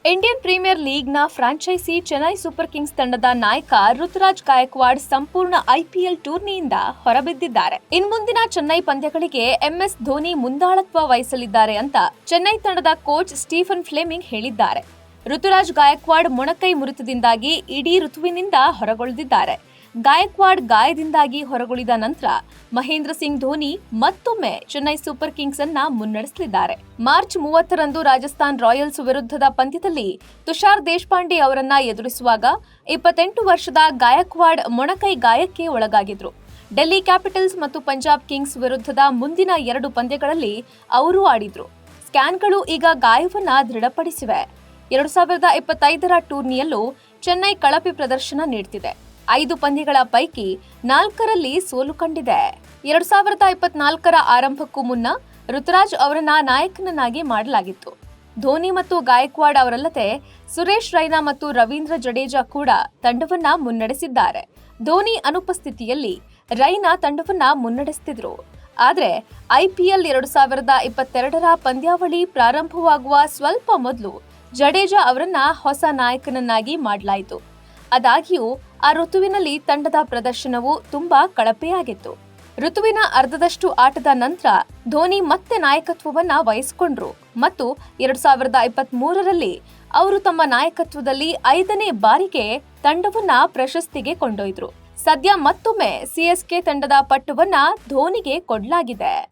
Indian Premier ಲೀಗ್ನ franchise Chennai super kings ತಂಡದ ನಾಯಕ ಋತುರಾಜ್ ಗಾಯಕ್ವಾಡ್ ಸಂಪೂರ್ಣ ಐಪಿಎಲ್ ಟೂರ್ನಿಯಿಂದ ಹೊರಬಿದ್ದಿದ್ದಾರೆ. ಇನ್ಮುಂದಿನ ಚೆನ್ನೈ ಪಂದ್ಯಗಳಿಗೆ ಎಂಎಸ್ ಧೋನಿ ಮುಂದಾಳತ್ವ ವಹಿಸಲಿದ್ದಾರೆ ಅಂತ ಚೆನ್ನೈ ತಂಡದ ಕೋಚ್ ಸ್ಟೀಫನ್ ಫ್ಲೆಮಿಂಗ್ ಹೇಳಿದ್ದಾರೆ. ಋತುರಾಜ್ ಗಾಯಕ್ವಾಡ್ ಮೊಣಕೈ ಮುರಿತದಿಂದಾಗಿ ಇಡೀ ಋತುವಿನಿಂದ ಹೊರಗುಳಿದಿದ್ದಾರೆ. ಗಾಯಕ್ವಾಡ್ ಗಾಯದಿಂದಾಗಿ ಹೊರಗುಳಿದ ನಂತರ ಮಹೇಂದ್ರ ಸಿಂಗ್ ಧೋನಿ ಮತ್ತೊಮ್ಮೆ ಚೆನ್ನೈ ಸೂಪರ್ ಕಿಂಗ್ಸ್ ಅನ್ನ ಮುನ್ನಡೆಸಲಿದ್ದಾರೆ. ಮಾರ್ಚ್ 30ರಂದು ರಾಜಸ್ಥಾನ್ ರಾಯಲ್ಸ್ ವಿರುದ್ಧದ ಪಂದ್ಯದಲ್ಲಿ ತುಷಾರ್ ದೇಶಪಾಂಡೆ ಅವರನ್ನ ಎದುರಿಸುವಾಗ 28 ವರ್ಷದ ಗಾಯಕ್ವಾಡ್ ಮೊಣಕೈ ಗಾಯಕ್ಕೆ ಒಳಗಾಗಿದ್ರು. ಡೆಲ್ಲಿ ಕ್ಯಾಪಿಟಲ್ಸ್ ಮತ್ತು ಪಂಜಾಬ್ ಕಿಂಗ್ಸ್ ವಿರುದ್ಧದ ಮುಂದಿನ 2 ಪಂದ್ಯಗಳಲ್ಲಿ ಅವರು ಆಡಿದ್ರು. ಸ್ಕ್ಯಾನ್ಗಳು ಈಗ ಗಾಯವನ್ನ ದೃಢಪಡಿಸಿವೆ. 2025ರ ಟೂರ್ನಿಯಲ್ಲೂ ಚೆನ್ನೈ ಕಳಪೆ ಪ್ರದರ್ಶನ ನೀಡುತ್ತಿದೆ. 5 ಪಂದ್ಯಗಳ ಪೈಕಿ 4ರಲ್ಲಿ ಸೋಲು ಕಂಡಿದೆ. 2024ರ ಆರಂಭಕ್ಕೂ ಮುನ್ನ ಋತುರಾಜ್ ಅವರನ್ನ ನಾಯಕನನ್ನಾಗಿ ಮಾಡಲಾಗಿತ್ತು. ಧೋನಿ ಮತ್ತು ಗಾಯಕ್ವಾಡ್ ಅವರಲ್ಲದೆ ಸುರೇಶ್ ರೈನಾ ಮತ್ತು ರವೀಂದ್ರ ಜಡೇಜಾ ಕೂಡ ತಂಡವನ್ನ ಮುನ್ನಡೆಸಿದ್ದಾರೆ. ಧೋನಿ ಅನುಪಸ್ಥಿತಿಯಲ್ಲಿ ರೈನಾ ತಂಡವನ್ನ ಮುನ್ನಡೆಸುತ್ತಿದ್ರು. ಆದರೆ ಐಪಿಎಲ್ 2022ರ ಪಂದ್ಯಾವಳಿ ಪ್ರಾರಂಭವಾಗುವ ಸ್ವಲ್ಪ ಮೊದಲು ಜಡೇಜಾ ಅವರನ್ನ ಹೊಸ ನಾಯಕನನ್ನಾಗಿ ಮಾಡಲಾಯಿತು. ಆದಾಗ್ಯೂ ಆ ಋತುವಿನಲ್ಲಿ ತಂಡದ ಪ್ರದರ್ಶನವು ತುಂಬಾ ಕಳಪೆಯಾಗಿತ್ತು. ಋತುವಿನ ಅರ್ಧದಷ್ಟು ಆಟದ ನಂತರ ಧೋನಿ ಮತ್ತೆ ನಾಯಕತ್ವವನ್ನ ವಹಿಸಿಕೊಂಡ್ರು ಮತ್ತು 2023ರಲ್ಲಿ ಅವರು ತಮ್ಮ ನಾಯಕತ್ವದಲ್ಲಿ 5ನೇ ಬಾರಿಗೆ ತಂಡವನ್ನ ಪ್ರಶಸ್ತಿಗೆ ಕೊಂಡೊಯ್ದ್ರು. ಸದ್ಯ ಮತ್ತೊಮ್ಮೆ ಸಿಎಸ್ಕೆ ತಂಡದ ಪಟ್ಟವನ್ನ ಧೋನಿಗೆ ಕೊಡಲಾಗಿದೆ.